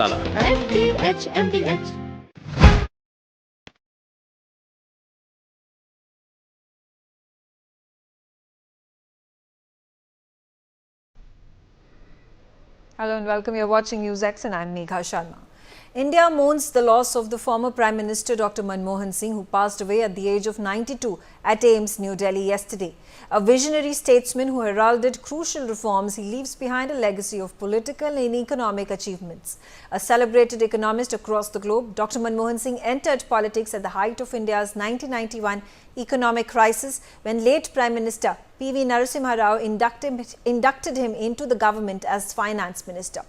masala. MDH. Hello and welcome. You're watching NewsX and I'm Megha Sharma. India mourns the loss of the former Prime Minister Dr. Manmohan Singh, who passed away at the age of 92 at AIIMS, New Delhi yesterday. A visionary statesman who heralded crucial reforms, he leaves behind a legacy of political and economic achievements. A celebrated economist across the globe, Dr. Manmohan Singh entered politics at the height of India's 1991 economic crisis when late Prime Minister P.V. Narasimha Rao inducted him into the government as finance minister.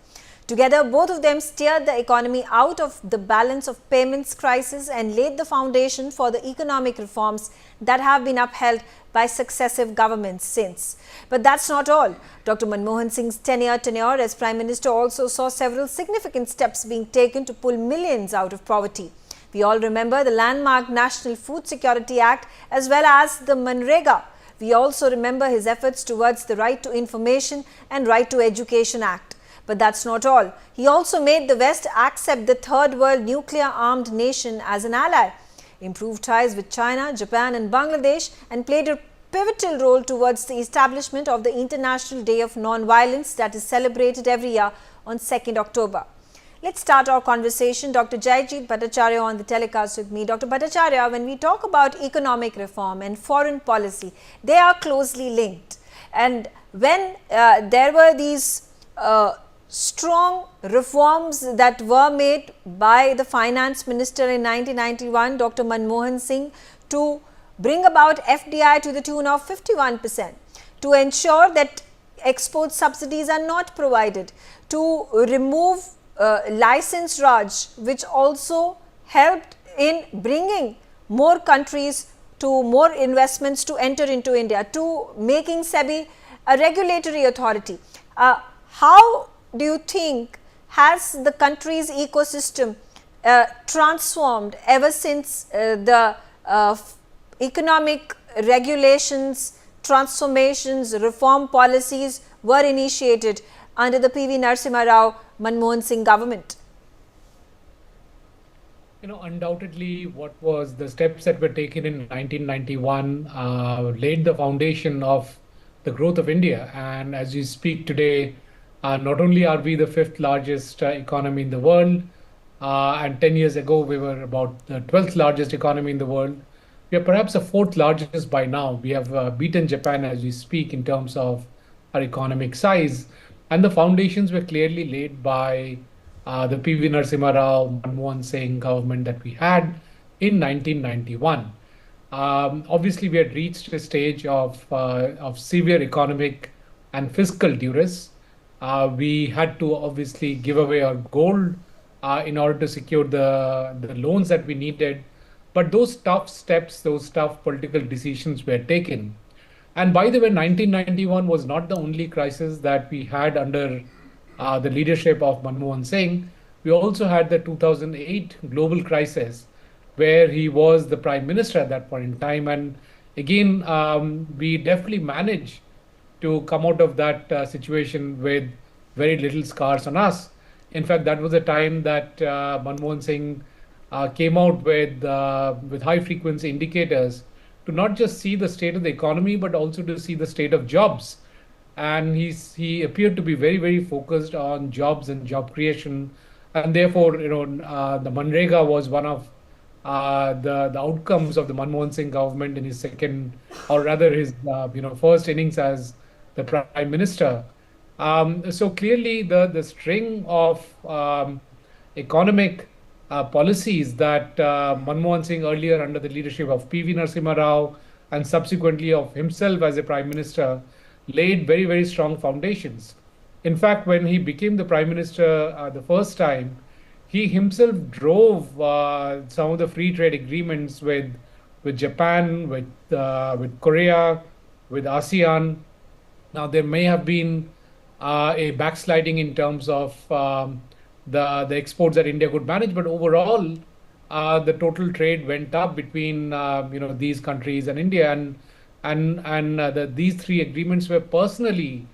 Together, both of them steered the economy out of the balance of payments crisis and laid the foundation for the economic reforms that have been upheld by successive governments since. But that's not all. Dr. Manmohan Singh's tenure as Prime Minister also saw several significant steps being taken to pull millions out of poverty. We all remember the landmark National Food Security Act as well as the Manrega. We also remember his efforts towards the Right to Information and Right to Education Act. But that's not all. He also made the West accept the third world nuclear-armed nation as an ally, improved ties with China, Japan and Bangladesh, and played a pivotal role towards the establishment of the International Day of Non-Violence that is celebrated every year on 2nd October. Let's start our conversation. Dr. Jayjeet Bhattacharya on the telecast with me. Dr. Bhattacharya, when we talk about economic reform and foreign policy, they are closely linked. And when there were these strong reforms that were made by the finance minister in 1991, Dr. Manmohan Singh, to bring about FDI to the tune of 51%, to ensure that export subsidies are not provided, to remove license Raj, which also helped in bringing more countries to more investments to enter into India, to making SEBI a regulatory authority. How do you think has the country's ecosystem transformed ever since the economic regulations, transformations, reform policies were initiated under the P.V. Narasimha Rao Manmohan Singh government? Undoubtedly, what was the steps that were taken in 1991 laid the foundation of the growth of India. And as we speak today, not only are we the fifth largest economy in the world, and 10 years ago we were about the 12th largest economy in the world, we are perhaps the fourth largest by now. We have beaten Japan as we speak in terms of our economic size. And the foundations were clearly laid by the P.V. Narasimha Rao, Manmohan Singh government that we had in 1991. Obviously, we had reached a stage of severe economic and fiscal duress. We had to obviously give away our gold in order to secure the loans that we needed. But those tough steps, those tough political decisions were taken. And by the way, 1991 was not the only crisis that we had under the leadership of Manmohan Singh. We also had the 2008 global crisis, where he was the prime minister at that point in time. And again, we definitely managed to come out of that situation with very little scars on us. In fact, that was the time that Manmohan Singh came out with high frequency indicators to not just see the state of the economy, but also to see the state of jobs. And he appeared to be very, very focused on jobs and job creation. And therefore, the Manrega was one of the outcomes of the Manmohan Singh government in his second, or rather his first innings as the prime minister. So clearly, the string of economic policies that Manmohan Singh earlier under the leadership of P.V. Narasimha Rao and subsequently of himself as a prime minister laid very, very strong foundations. In fact, when he became the prime minister the first time, he himself drove some of the free trade agreements with Japan, with Korea, with ASEAN. Now, there may have been a backsliding in terms of the exports that India could manage, but overall, the total trade went up between these countries and India, and these three agreements were personally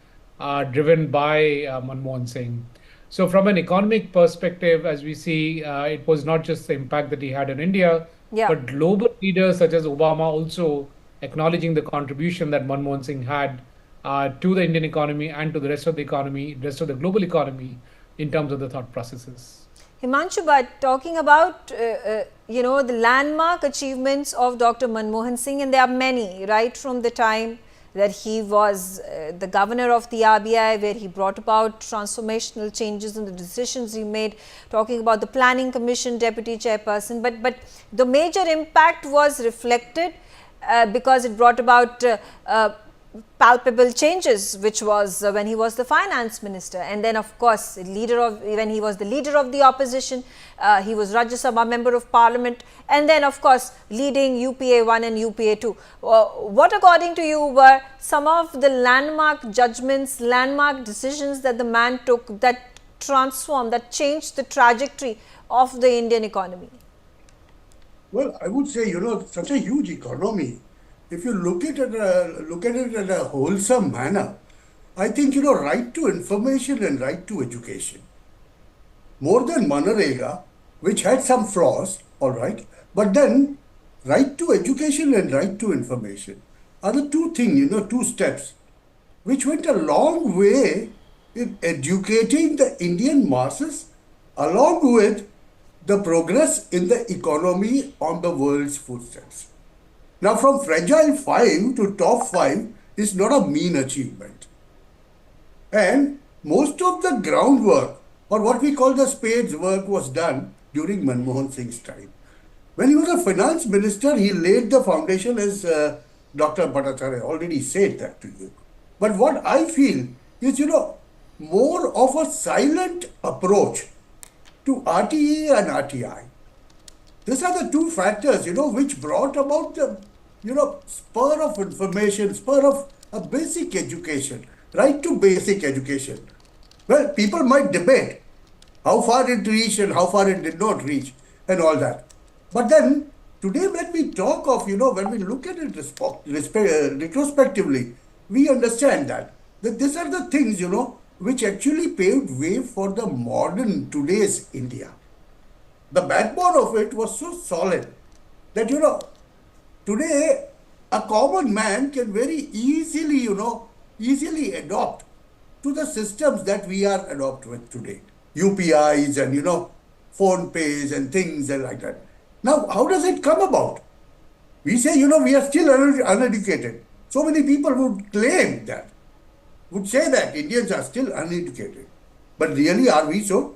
driven by Manmohan Singh. So from an economic perspective, as we see, it was not just the impact that he had in India, Yeah. but global leaders such as Obama also acknowledging the contribution that Manmohan Singh had to the Indian economy and to the rest of the economy, rest of the global economy in terms of the thought processes. Himanshu, but talking about, the landmark achievements of Dr. Manmohan Singh, and there are many, right from the time that he was the governor of the RBI, where he brought about transformational changes in the decisions he made, talking about the Planning Commission deputy chairperson. But the major impact was reflected because it brought about palpable changes, which was when he was the finance minister, and then of course when he was the leader of the opposition, he was Rajya Sabha member of parliament, and then of course leading UPA 1 and UPA 2. What according to you were some of the landmark judgments, landmark decisions that the man took that transformed, that changed the trajectory of the Indian economy? Well, I would say, such a huge economy, if you look at it in a wholesome manner, I think, right to information and right to education. More than Manarega, which had some flaws, all right, but then right to education and right to information are the two things, two steps, which went a long way in educating the Indian masses along with the progress in the economy on the world's footsteps. Now, from fragile 5 to top 5 is not a mean achievement. And most of the groundwork, or what we call the spades work, was done during Manmohan Singh's time. When he was a finance minister, he laid the foundation, as Dr. Bhattacharya already said that to you. But what I feel is, more of a silent approach to RTA and RTI. These are the two factors, which brought about the, spur of information, spur of a basic education, right to basic education. Well, people might debate how far it reached and how far it did not reach and all that. But then, today when we talk of, when we look at it retrospectively, we understand that these are the things, which actually paved way for the modern today's India. The backbone of it was so solid that, today a common man can very easily, easily adopt to the systems that we are adopted with today. UPIs and, phone pays and things and like that. Now, how does it come about? We say, we are still uneducated. So many people would claim that, would say that Indians are still uneducated. But really, are we so?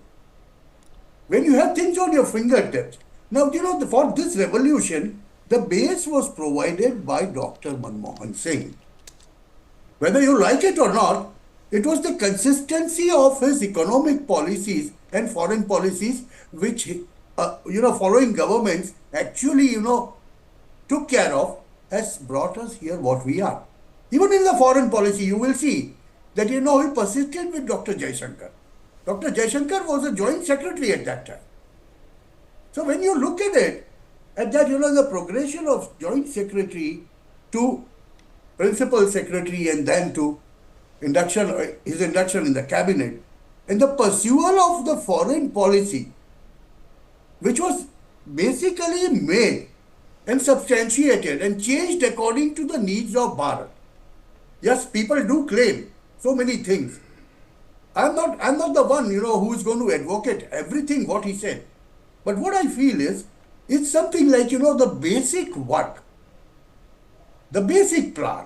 When you have things on your fingertips. Now, for this revolution, the base was provided by Dr. Manmohan Singh. Whether you like it or not, it was the consistency of his economic policies and foreign policies which, following governments actually, took care of, has brought us here what we are. Even in the foreign policy, you will see that, he persisted with Dr. Jaishankar. Dr. Jaishankar was a joint secretary at that time. So when you look at it, at that, the progression of joint secretary to principal secretary and then to his induction in the cabinet, and the pursuit of the foreign policy, which was basically made and substantiated and changed according to the needs of Bharat. Yes, people do claim so many things. I'm not the one, who is going to advocate everything what he said. But what I feel is, it's something like, the basic work, the basic plan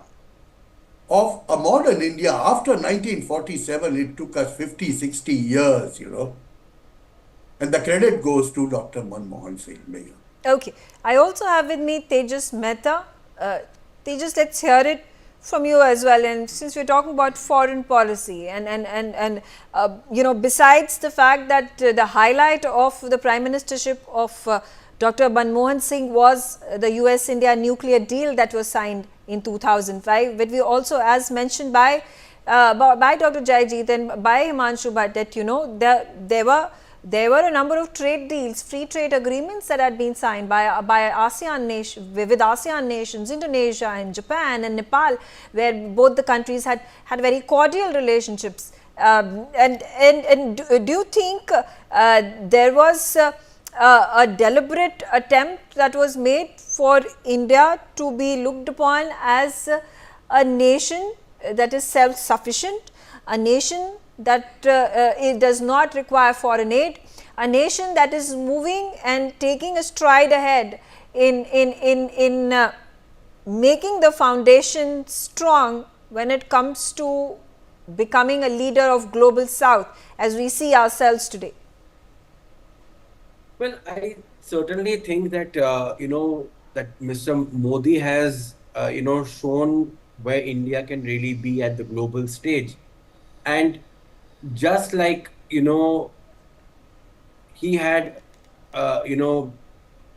of a modern India after 1947. It took us 50, 60 years, And the credit goes to Dr. Manmohan Singh, Mayor. Okay. I also have with me Tejas Mehta. Tejas, let's hear it from you as well. And since we're talking about foreign policy and besides the fact that the highlight of the prime ministership of Dr. Manmohan Singh was the US-India nuclear deal that was signed in 2005, but we also, as mentioned by Dr. Jayjeet and by Himanshu Bhatt, that there were a number of trade deals, free trade agreements that had been signed by ASEAN with ASEAN nations, Indonesia and Japan and Nepal, where both the countries had very cordial relationships. Do you think there was a deliberate attempt that was made for India to be looked upon as a nation that is self-sufficient, a nation that it does not require foreign aid, a nation that is moving and taking a stride ahead in making the foundation strong when it comes to becoming a leader of global south as we see ourselves today? Well, I certainly think that that Mr. Modi has shown where India can really be at the global stage, and just like he had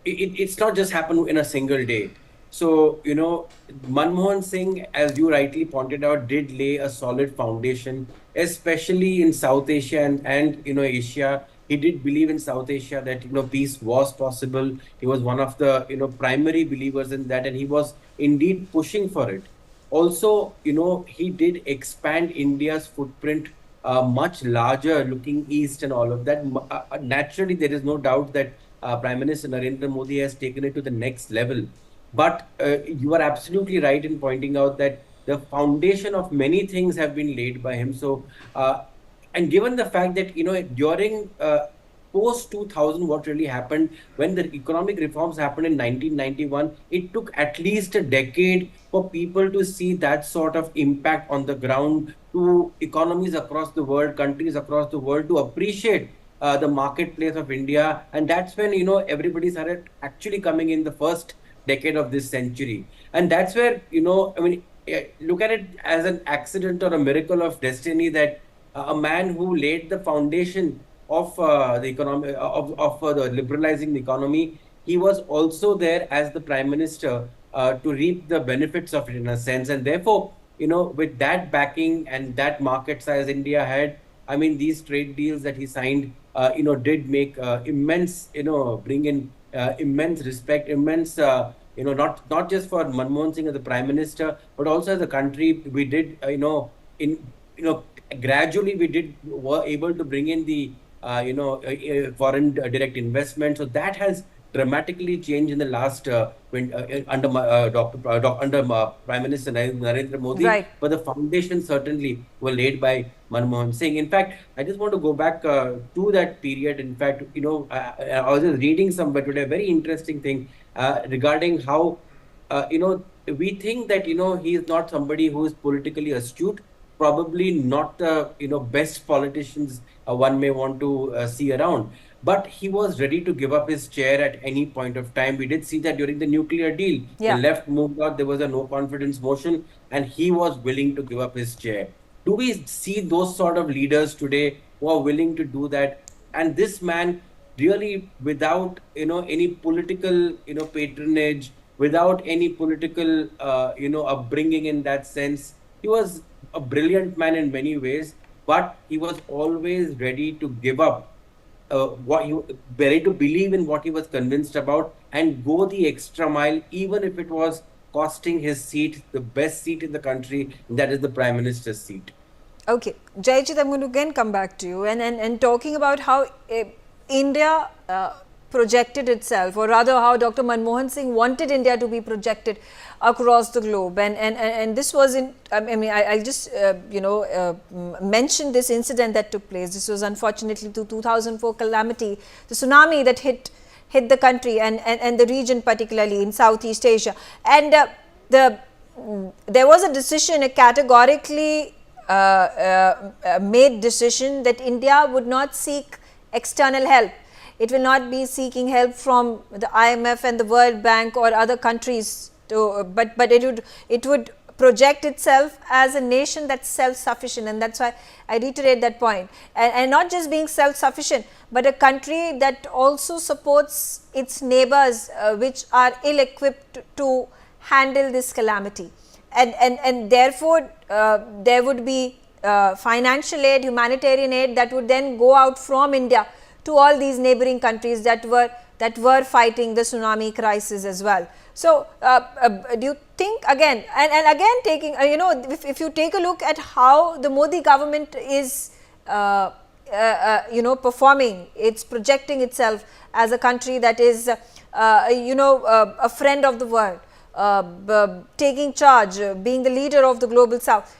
it's not just happened in a single day. So, Manmohan Singh, as you rightly pointed out, did lay a solid foundation, especially in South Asia and Asia. He did believe in South Asia that peace was possible. He was one of the primary believers in that, and he was indeed pushing for it. Also, he did expand India's footprint much larger, looking east and all of that. Naturally, there is no doubt that Prime Minister Narendra Modi has taken it to the next level. But you are absolutely right in pointing out that the foundation of many things have been laid by him. So, and given the fact that during post 2000, what really happened when the economic reforms happened in 1991, it took at least a decade for people to see that sort of impact on the ground, to economies across the world, countries across the world to appreciate the marketplace of India. And that's when everybody started actually coming in the first decade of this century. And that's where I mean, look at it as an accident or a miracle of destiny that a man who laid the foundation of the economy of the liberalizing the economy, he was also there as the prime minister to reap the benefits of it in a sense. And therefore, with that backing and that market size India had, I mean, these trade deals that he signed, did make immense, bring in immense respect, immense, not just for Manmohan Singh as the prime minister, but also as a country. We did, in, gradually we were able to bring in the, foreign direct investment. So that has dramatically changed in the last under Prime Minister Narendra Modi. Right. But the foundation certainly were laid by Manmohan Singh. In fact, I just want to go back to that period. In fact, I was just reading somewhere today a very interesting thing regarding how we think that he is not somebody who is politically astute, probably not the best politicians one may want to see around, but he was ready to give up his chair at any point of time. We did see that during the nuclear deal. The Yeah. left moved out, there was a no confidence motion, and he was willing to give up his chair. Do we see those sort of leaders today who are willing to do that? And this man really, without any political patronage, without any political upbringing in that sense, he was a brilliant man in many ways, but he was always ready to give up what he ready to believe in what he was convinced about and go the extra mile, even if it was costing his seat, the best seat in the country, that is the prime minister's seat. Okay, Jayajit, I'm going to again come back to you and talking about how India projected itself, or rather how Dr. Manmohan Singh wanted India to be projected across the globe, and this was in, I mean, I just mentioned this incident that took place. This was unfortunately the 2004 calamity, the tsunami that hit the country and the region, particularly in Southeast Asia, and there was a decision, a categorically made decision that India would not seek external help. It will not be seeking help from the IMF and the World Bank or other countries, but it would project itself as a nation that's self-sufficient, and that's why I reiterate that point. And not just being self-sufficient, but a country that also supports its neighbors, which are ill-equipped to handle this calamity. And therefore, there would be financial aid, humanitarian aid that would then go out from India to all these neighboring countries that were that were fighting the tsunami crisis as well. So, do you think again, and again taking, if you take a look at how the Modi government is, performing, it's projecting itself as a country that is, a friend of the world, taking charge, being the leader of the global south.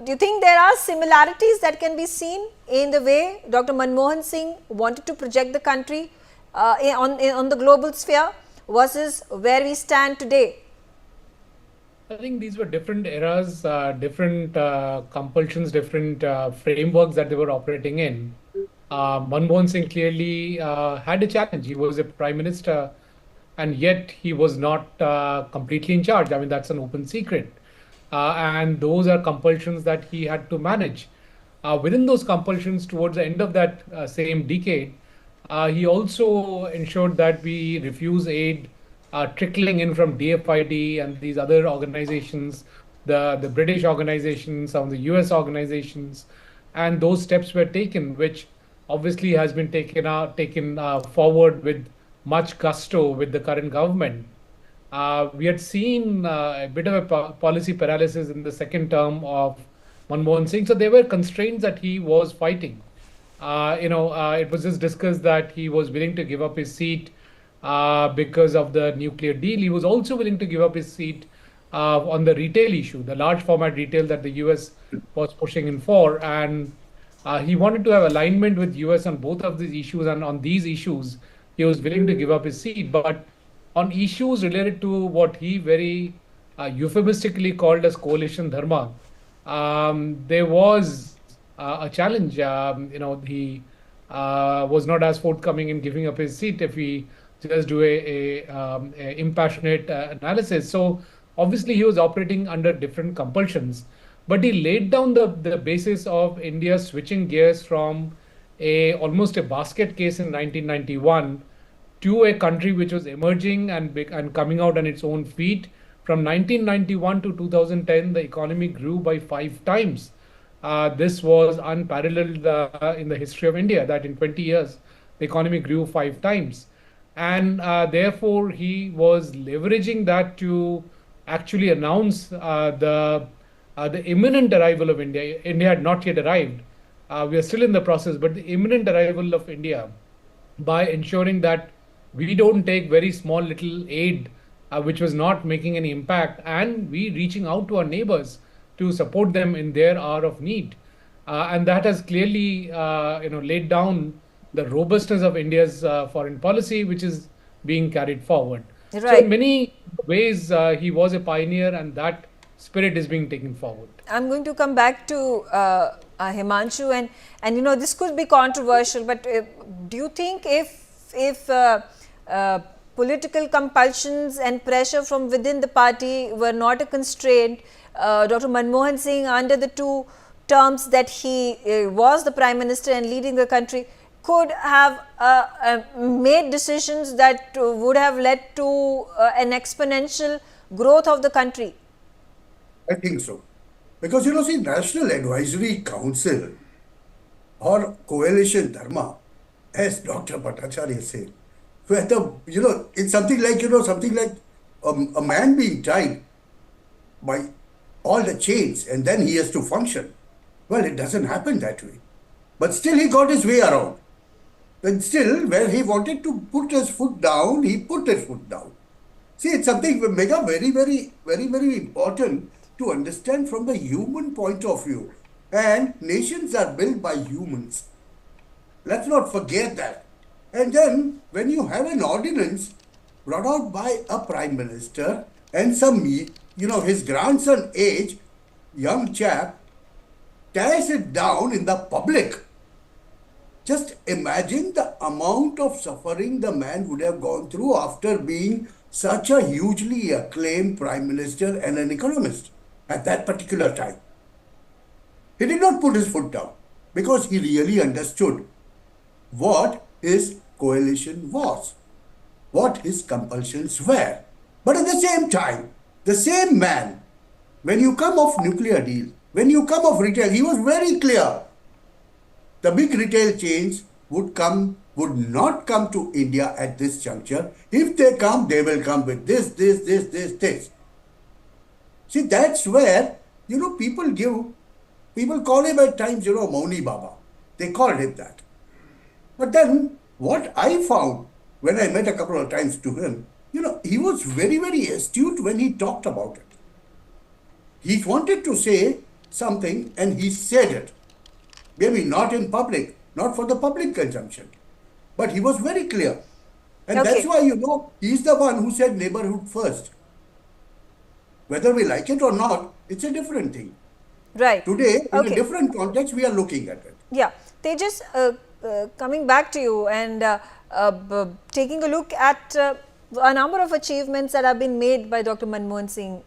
Do you think there are similarities that can be seen in the way Dr. Manmohan Singh wanted to project the country on the global sphere versus where we stand today? I think these were different eras, different compulsions, different frameworks that they were operating in. Manmohan Singh clearly had a challenge. He was a prime minister, and yet he was not completely in charge. I mean, that's an open secret. And those are compulsions that he had to manage. Within those compulsions, towards the end of that same decade, he also ensured that we refuse aid trickling in from DFID and these other organizations, the British organizations, some of the US organizations, and those steps were taken, which obviously has been taken forward with much gusto with the current government. We had seen a bit of a policy paralysis in the second term of Manmohan Singh. So there were constraints that he was fighting. It was just discussed that he was willing to give up his seat because of the nuclear deal. He was also willing to give up his seat on the retail issue, the large format retail that the US was pushing in for. And he wanted to have alignment with US on both of these issues. And on these issues, he was willing to give up his seat. But on issues related to what he very euphemistically called as coalition dharma, there was a challenge. He was not as forthcoming in giving up his seat if we just do a impassionate analysis. So obviously he was operating under different compulsions, but he laid down the basis of India switching gears from almost a basket case in 1991 to a country which was emerging and coming out on its own feet. From 1991 to 2010, the economy grew by 5 times. This was unparalleled in the history of India, that in 20 years, the economy grew 5 times. And therefore, he was leveraging that to actually announce the imminent arrival of India. India had not yet arrived. We are still in the process, but the imminent arrival of India by ensuring that we don't take very small little aid, which was not making any impact, and we reaching out to our neighbors to support them in their hour of need. And that has clearly laid down the robustness of India's foreign policy, which is being carried forward. Right. So in many ways, he was a pioneer, and that spirit is being taken forward. I'm going to come back to Himanshu, and this could be controversial, but do you think if political compulsions and pressure from within the party were not a constraint, Dr. Manmohan Singh, under the 2 terms that he was the Prime Minister and leading the country, could have made decisions that would have led to an exponential growth of the country? I think so. Because, see, National Advisory Council or coalition dharma, as Dr. Bhattacharya said, whether, it's something like, a man being tied by all the chains and then he has to function. Well, it doesn't happen that way. But still he got his way around. And still, where he wanted to put his foot down, he put his foot down. See, it's something mega very, very, very, very important to understand from the human point of view. And nations are built by humans. Let's not forget that. And then, when you have an ordinance brought out by a prime minister and some, his grandson age, young chap, tears it down in the public. Just imagine the amount of suffering the man would have gone through after being such a hugely acclaimed prime minister and an economist at that particular time. He did not put his foot down because he really understood what his coalition was, what his compulsions were. But at the same time, the same man, when you come off nuclear deal, when you come off retail, he was very clear. The big retail chains would come would not come to India at this juncture. If they come, they will come with this. See, that's where, people call him at times, Mauni Baba. They called him that. But then what I found when I met a couple of times to him, he was very, very astute when he talked about it. He wanted to say something and he said it. Maybe not in public, not for the public consumption, but he was very clear. And that's Okay. why, he's the one who said neighborhood first. Whether we like it or not, it's a different thing. Right. Today, in a Okay. different context, we are looking at it. Yeah, Tejas, coming back to you and taking a look at a number of achievements that have been made by Dr. Manmohan Singh,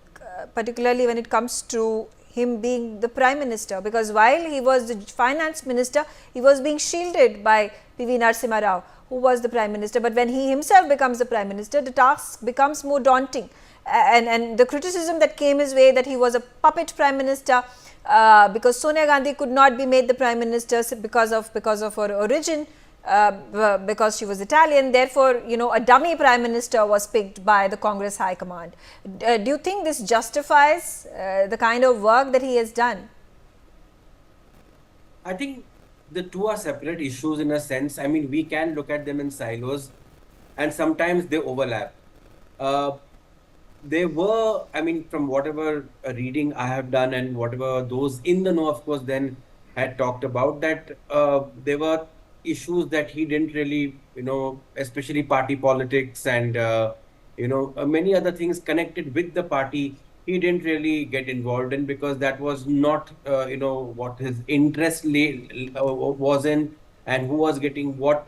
particularly when it comes to him being the Prime Minister, because while he was the Finance Minister, he was being shielded by P.V. Narasimha Rao, who was the Prime Minister. But when he himself becomes the Prime Minister, the task becomes more daunting. And the criticism that came his way that he was a puppet Prime Minister, because Sonia Gandhi could not be made the Prime Minister because of her origin, because she was Italian. Therefore, a dummy Prime Minister was picked by the Congress High Command. Do you think this justifies the kind of work that he has done? I think the two are separate issues in a sense. I mean, we can look at them in silos, and sometimes they overlap. They were, I mean, from whatever reading I have done and whatever those in the know, of course, then had talked about, that there were issues that he didn't really, especially party politics and, many other things connected with the party, he didn't really get involved in, because that was not, what his interest was in, and who was getting what,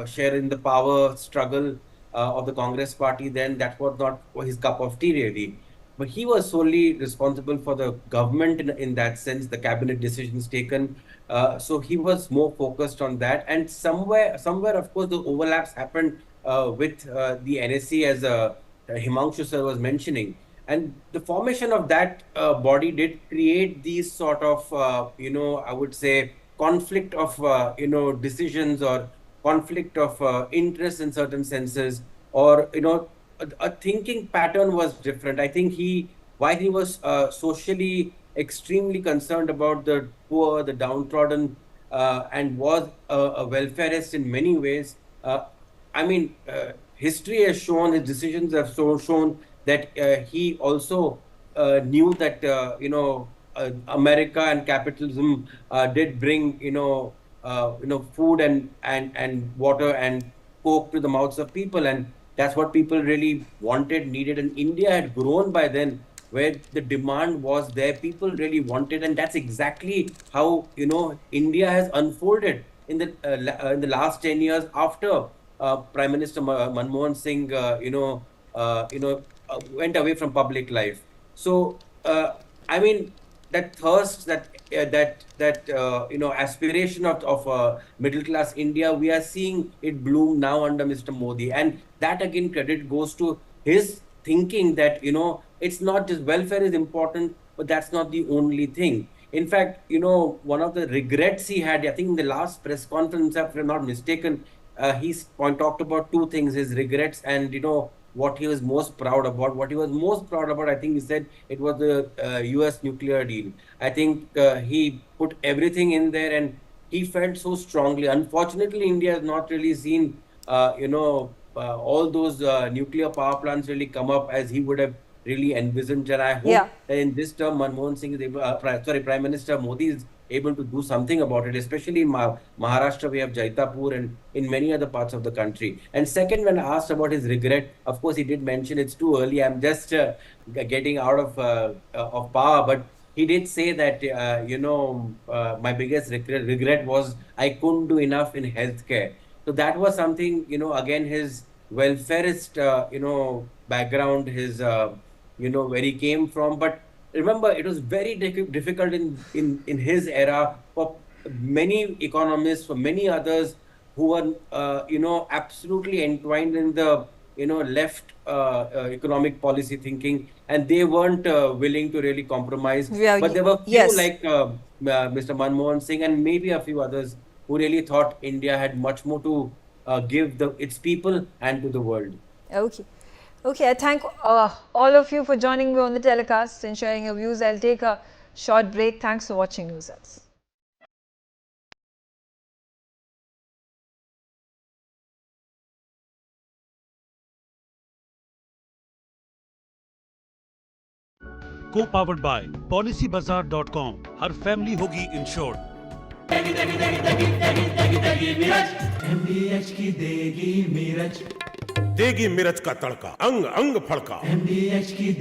share in the power struggle of the Congress party. Then that was not his cup of tea, really. But he was solely responsible for the government in that sense, the cabinet decisions taken. So he was more focused on that. And somewhere, of course, the overlaps happened with the NSC, as Himanshu sir was mentioning. And the formation of that body did create these sort of, I would say, conflict of, decisions, or conflict of interest in certain senses, or, a thinking pattern was different. I think while he was socially extremely concerned about the poor, the downtrodden, and was a welfarist in many ways. I mean, history has shown, his decisions have shown that he also knew that, America and capitalism did bring, food and water and coke to the mouths of people, and that's what people really wanted, needed. And India had grown by then, where the demand was there, people really wanted, and that's exactly how, India has unfolded in the last 10 years after Prime Minister Manmohan Singh, went away from public life. So, I mean, that thirst, that aspiration of middle class India, we are seeing it bloom now under Mr. Modi, and that again credit goes to his thinking that, it's not just welfare is important, but that's not the only thing. In fact, one of the regrets he had, I think in the last press conference, if I'm not mistaken, talked about two things: his regrets and, what he was most proud about. What he was most proud about, I think he said, it was the US nuclear deal. I think he put everything in there, and he felt so strongly. Unfortunately, India has not really seen, all those nuclear power plants really come up as he would have really envisioned. And I Yeah. hope that in this term, Manmohan Singh is able, Prime Minister Modi is able to do something about it, especially in Maharashtra. We have Jaitapur and in many other parts of the country. And second, when asked about his regret, of course, he did mention it's too early. I'm just getting out of power, but he did say that, my biggest regret was I couldn't do enough in healthcare. So that was something, again, his welfarist, background, his, where he came from. But remember, it was very difficult in his era for many economists, for many others who were, absolutely entwined in the, left economic policy thinking, and they weren't willing to really compromise. Yeah, But there were few yes. like Mr. Manmohan Singh and maybe a few others who really thought India had much more to give its people and to the world. Okay. Okay, I thank all of you for joining me on the telecast and sharing your views. I'll take a short break. Thanks for watching NewsX. को powered by policybazaar.com। Her family होगी insured. MDH की देगी मिर्च, देगी मिर्च का तड़का, अंग अंग फड़का। MDH की